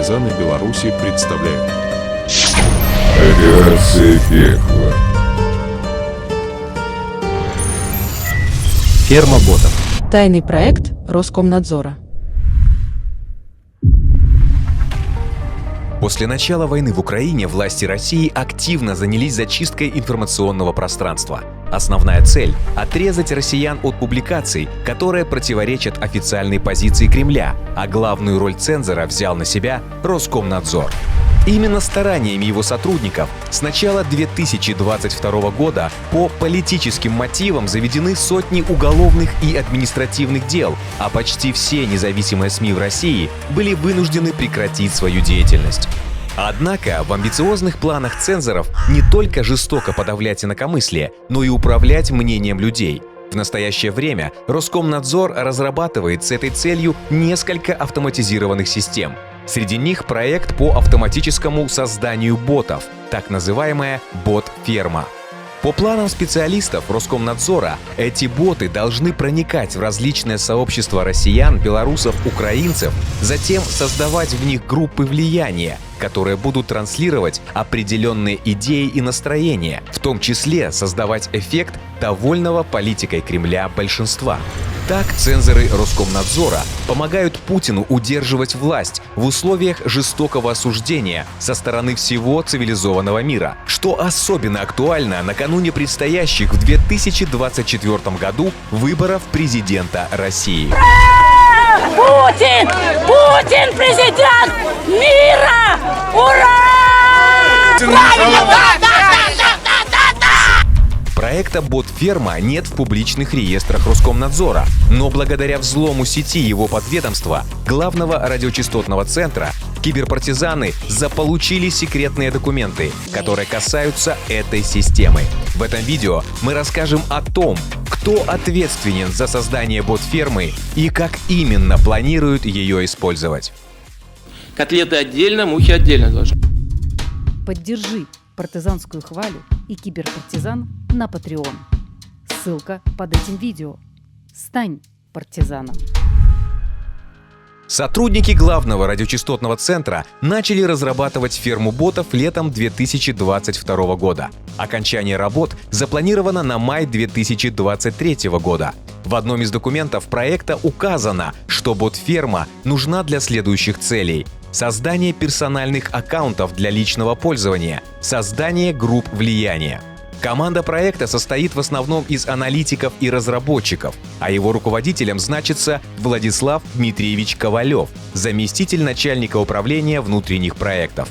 киберпартизаны Беларуси представляют. Операция пекла. Ферма ботов. Тайный проект Роскомнадзора. После начала войны в Украине власти России активно занялись зачисткой информационного пространства. Основная цель – отрезать россиян от публикаций, которые противоречат официальной позиции Кремля, а главную роль цензора взял на себя Роскомнадзор. Именно стараниями его сотрудников с начала 2022 года по политическим мотивам заведены сотни уголовных и административных дел, а почти все независимые СМИ в России были вынуждены прекратить свою деятельность. Однако в амбициозных планах цензоров не только жестоко подавлять инакомыслие, но и управлять мнением людей. В настоящее время Роскомнадзор разрабатывает с этой целью несколько автоматизированных систем. Среди них проект по автоматическому созданию ботов, так называемая бот-ферма. По планам специалистов Роскомнадзора, эти боты должны проникать в различные сообщества россиян, белорусов, украинцев, затем создавать в них группы влияния, которые будут транслировать определенные идеи и настроения, в том числе создавать эффект довольного политикой Кремля большинства. Так цензоры Роскомнадзора помогают Путину удерживать власть в условиях жестокого осуждения со стороны всего цивилизованного мира, что особенно актуально накануне предстоящих в 2024 году выборов президента России. Путин! Путин президент мира! Ура! Правильно! Проекта «Бот-ферма» нет в публичных реестрах Роскомнадзора, но благодаря взлому сети его подведомства, главного радиочастотного центра, киберпартизаны заполучили секретные документы, которые касаются этой системы. В этом видео мы расскажем о том, кто ответственен за создание бот-фермы и как именно планируют ее использовать. Котлеты отдельно, мухи отдельно должны. Поддержи партизанскую хвалю и киберпартизан на Patreon. Ссылка под этим видео. Стань партизаном. Сотрудники главного радиочастотного центра начали разрабатывать ферму ботов летом 2022 года. Окончание работ запланировано на май 2023 года. В одном из документов проекта указано, что бот-ферма нужна для следующих целей: создание персональных аккаунтов для личного пользования, создание групп влияния. Команда проекта состоит в основном из аналитиков и разработчиков, а его руководителем значится Владислав Дмитриевич Ковалев, заместитель начальника управления внутренних проектов.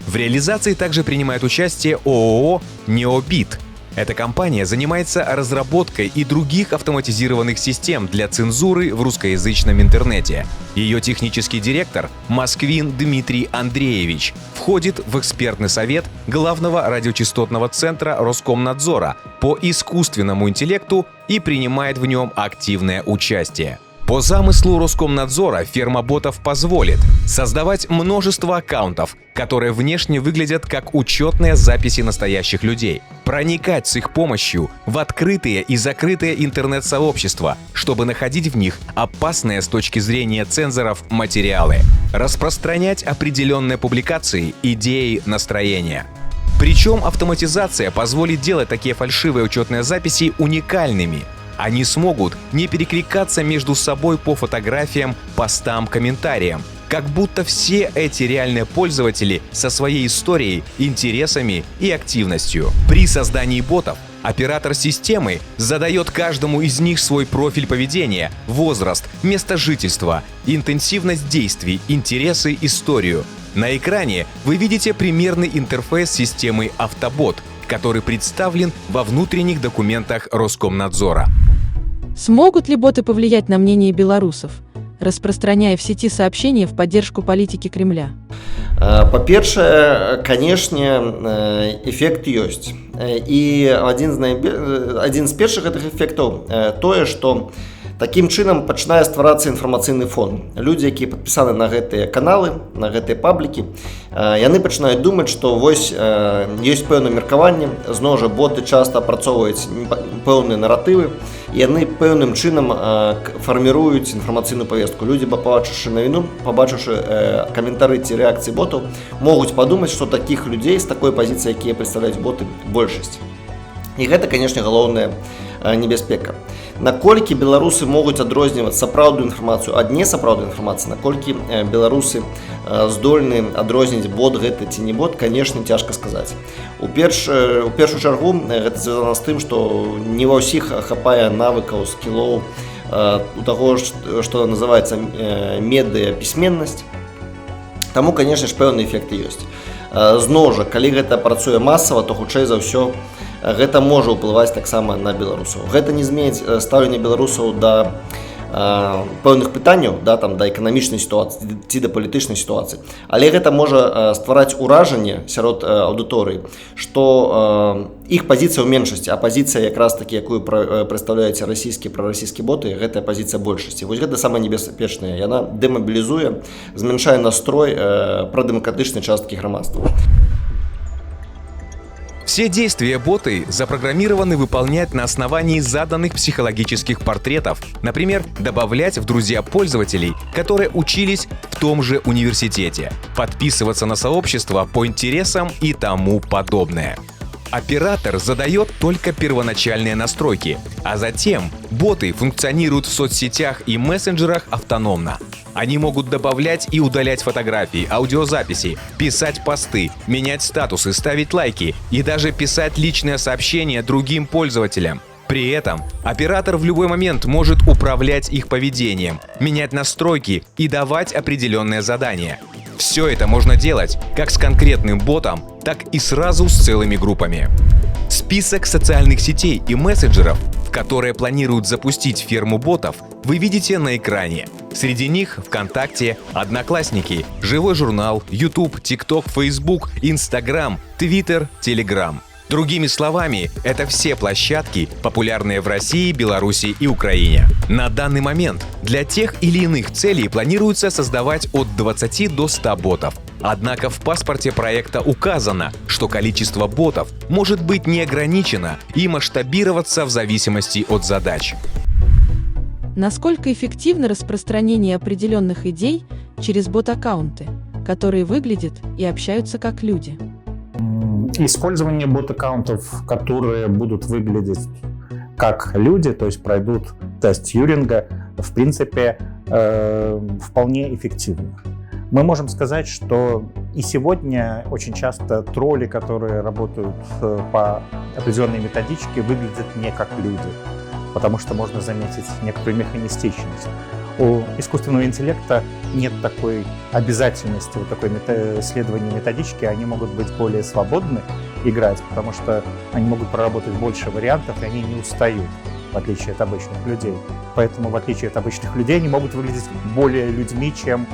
В реализации также принимает участие ООО «Необит». Эта компания занимается разработкой и других автоматизированных систем для цензуры в русскоязычном интернете. Ее технический директор Москвин Дмитрий Андреевич входит в экспертный совет главного радиочастотного центра Роскомнадзора по искусственному интеллекту и принимает в нем активное участие. По замыслу Роскомнадзора ферма ботов позволит создавать множество аккаунтов, которые внешне выглядят как учетные записи настоящих людей, проникать с их помощью в открытые и закрытые интернет-сообщества, чтобы находить в них опасные с точки зрения цензоров материалы, распространять определенные публикации, идеи, настроения. Причем автоматизация позволит делать такие фальшивые учетные записи уникальными. Они смогут не перекликаться между собой по фотографиям, постам, комментариям, как будто все эти реальные пользователи со своей историей, интересами и активностью. При создании ботов оператор системы задает каждому из них свой профиль поведения, возраст, место жительства, интенсивность действий, интересы, историю. На экране вы видите примерный интерфейс системы «Автобот», который представлен во внутренних документах Роскомнадзора. Смогут ли боты повлиять на мнение белорусов, распространяя в сети сообщения в поддержку политики Кремля? Па-першае, канешне, эфект ёсць. І адзін з першых гэтых эфектаў тое, што Такім чынам пачынае стварацца інфармацыйны фон. Людзі, якія падпісаны на гэтыя каналы, на гэтыя паблікі, яны пачынаюць думаць, што вось ёсць пэўнае меркаванне, зноў жа боты часта апрацоўваюць пэўныя наратывы, і яны пэўным чынам фарміруюць інфармацыйную павестку. Людзі, пабачыўшы навіну, пабачыўшы каментары ці рэакцыі ботаў, могуць падумаць, што такіх людзей з такой пазіцыі, якія прадстаўляюць боты, большасць. І гэта, канешне, галоўная небяспека. Наколькі беларусы могуць адрозніваць сапраўдную інфармацыю ад несапраўднай інфармацыі, наколькі беларусы здольны адрозніць бот гэта ці не бот, канешне, цяжка сказаць. У першую чаргу гэта звязана з тым, што не ва ўсіх хапае навыкаў, скілоў у таго, што называецца медыяпісьменнасць. Таму, канешне ж, пэўныя эфекты ёсць. Зноў жа, калі гэта працуе масава, то хутчэй за ўсё гэта можа ўплываць таксама на беларусаў. Гэта не зменіць стаўленне беларусаў да пэўных пытанняў, да эканамічнай сітуацыі ці да палітычнай сітуацыі. Але гэта можа ствараць уражанне сярод аўдыторыі, што іх пазіцыя ў меншасці, а пазіцыя якраз такі, якую прадстаўляюць прарасійскія боты, гэтая пазіцыя большасці. Вось гэта самая небяспечная. Яна дэмабілізуе, змяншае настрой прадэмакратычнай часткі грамадства. Все действия боты запрограммированы выполнять на основании заданных психологических портретов, например, добавлять в друзья пользователей, которые учились в том же университете, подписываться на сообщества по интересам и тому подобное. Оператор задает только первоначальные настройки, а затем боты функционируют в соцсетях и мессенджерах автономно. Они могут добавлять и удалять фотографии, аудиозаписи, писать посты, менять статусы, ставить лайки и даже писать личные сообщения другим пользователям. При этом оператор в любой момент может управлять их поведением, менять настройки и давать определенные задания. Все это можно делать как с конкретным ботом, так и сразу с целыми группами. Список социальных сетей и мессенджеров, в которые планируют запустить ферму ботов, вы видите на экране. Среди них ВКонтакте, Одноклассники, Живой журнал, YouTube, TikTok, Facebook, Instagram, Twitter, Telegram. Другими словами, это все площадки, популярные в России, Беларуси и Украине. На данный момент для тех или иных целей планируется создавать от 20 до 100 ботов. Однако в паспорте проекта указано, что количество ботов может быть не ограничено и масштабироваться в зависимости от задач. Насколько эффективно распространение определенных идей через бот-аккаунты, которые выглядят и общаются как люди? Использование бот-аккаунтов, которые будут выглядеть как люди, то есть пройдут тест Тьюринга, в принципе, вполне эффективно. Мы можем сказать, что и сегодня очень часто тролли, которые работают по определенной методичке, выглядят не как люди, потому что можно заметить некоторую механистичность. У искусственного интеллекта нет такой обязательности, вот такой исследования методички, они могут быть более свободны играть, потому что они могут проработать больше вариантов, и они не устают, в отличие от обычных людей. Поэтому, в отличие от обычных людей, они могут выглядеть более людьми, чем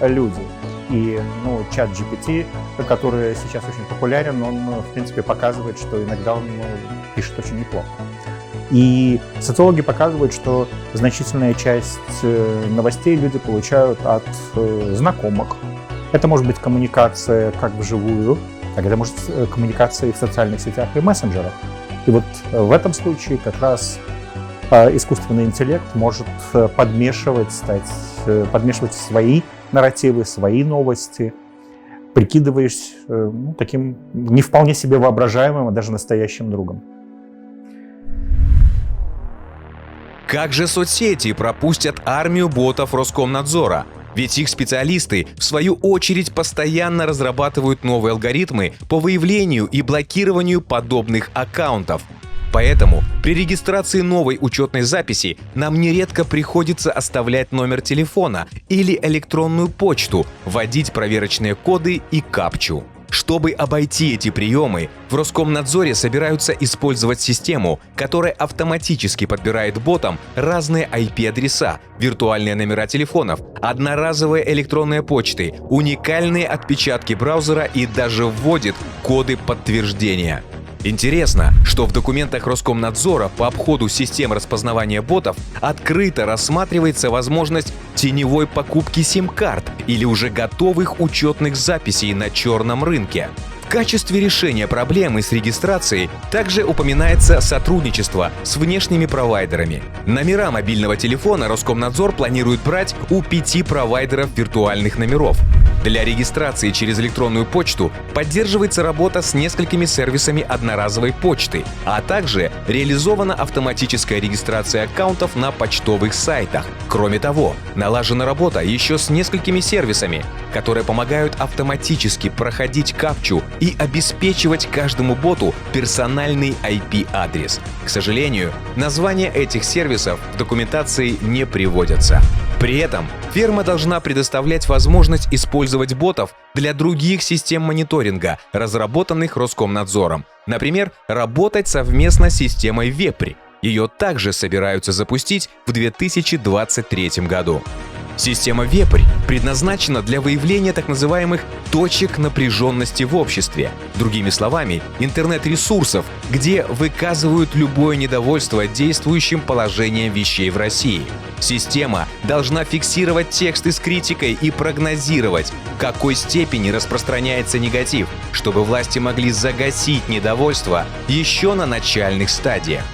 люди. И чат GPT, который сейчас очень популярен, он, в принципе, показывает, что иногда он пишет очень неплохо. И социологи показывают, что значительная часть новостей люди получают от знакомых. Это может быть коммуникация как вживую, так это может быть коммуникация и в социальных сетях и мессенджерах. И вот в этом случае как раз искусственный интеллект может подмешивать свои нарративы, свои новости, прикидываясь таким не вполне себе воображаемым, а даже настоящим другом. Как же соцсети пропустят армию ботов Роскомнадзора? Ведь их специалисты, в свою очередь, постоянно разрабатывают новые алгоритмы по выявлению и блокированию подобных аккаунтов. Поэтому при регистрации новой учетной записи нам нередко приходится оставлять номер телефона или электронную почту, вводить проверочные коды и капчу. Чтобы обойти эти приемы, в Роскомнадзоре собираются использовать систему, которая автоматически подбирает ботам разные IP-адреса, виртуальные номера телефонов, одноразовые электронные почты, уникальные отпечатки браузера и даже вводит коды подтверждения. Интересно, что в документах Роскомнадзора по обходу систем распознавания ботов открыто рассматривается возможность теневой покупки сим-карт или уже готовых учетных записей на черном рынке. В качестве решения проблемы с регистрацией также упоминается сотрудничество с внешними провайдерами. Номера мобильного телефона Роскомнадзор планирует брать у 5 провайдеров виртуальных номеров. Для регистрации через электронную почту поддерживается работа с несколькими сервисами одноразовой почты, а также реализована автоматическая регистрация аккаунтов на почтовых сайтах. Кроме того, налажена работа еще с несколькими сервисами, которые помогают автоматически проходить капчу и обеспечивать каждому боту персональный IP-адрес. К сожалению, названия этих сервисов в документации не приводятся. При этом ферма должна предоставлять возможность использовать ботов для других систем мониторинга, разработанных Роскомнадзором. Например, работать совместно с системой Вепрь. Ее также собираются запустить в 2023 году. Система Вепрь предназначена для выявления так называемых точек напряженности в обществе. Другими словами, интернет-ресурсов, где выказывают любое недовольство действующим положением вещей в России. Система должна фиксировать тексты с критикой и прогнозировать, в какой степени распространяется негатив, чтобы власти могли загасить недовольство еще на начальных стадиях.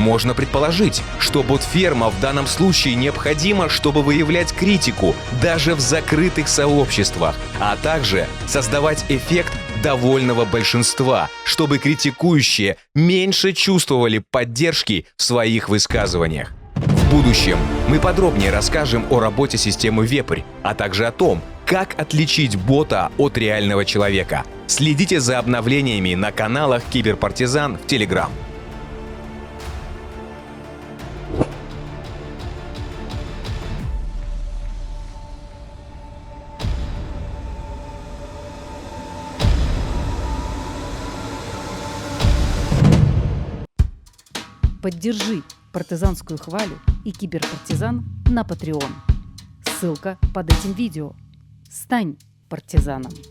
Можно предположить, что бот-ферма в данном случае необходима, чтобы выявлять критику даже в закрытых сообществах, а также создавать эффект довольного большинства, чтобы критикующие меньше чувствовали поддержки в своих высказываниях. В будущем мы подробнее расскажем о работе системы Вепрь, а также о том, как отличить бота от реального человека. Следите за обновлениями на каналах Киберпартизан в Telegram. Поддержи партизанскую хвалю и киберпартизан на Patreon. Ссылка под этим видео. Стань партизаном.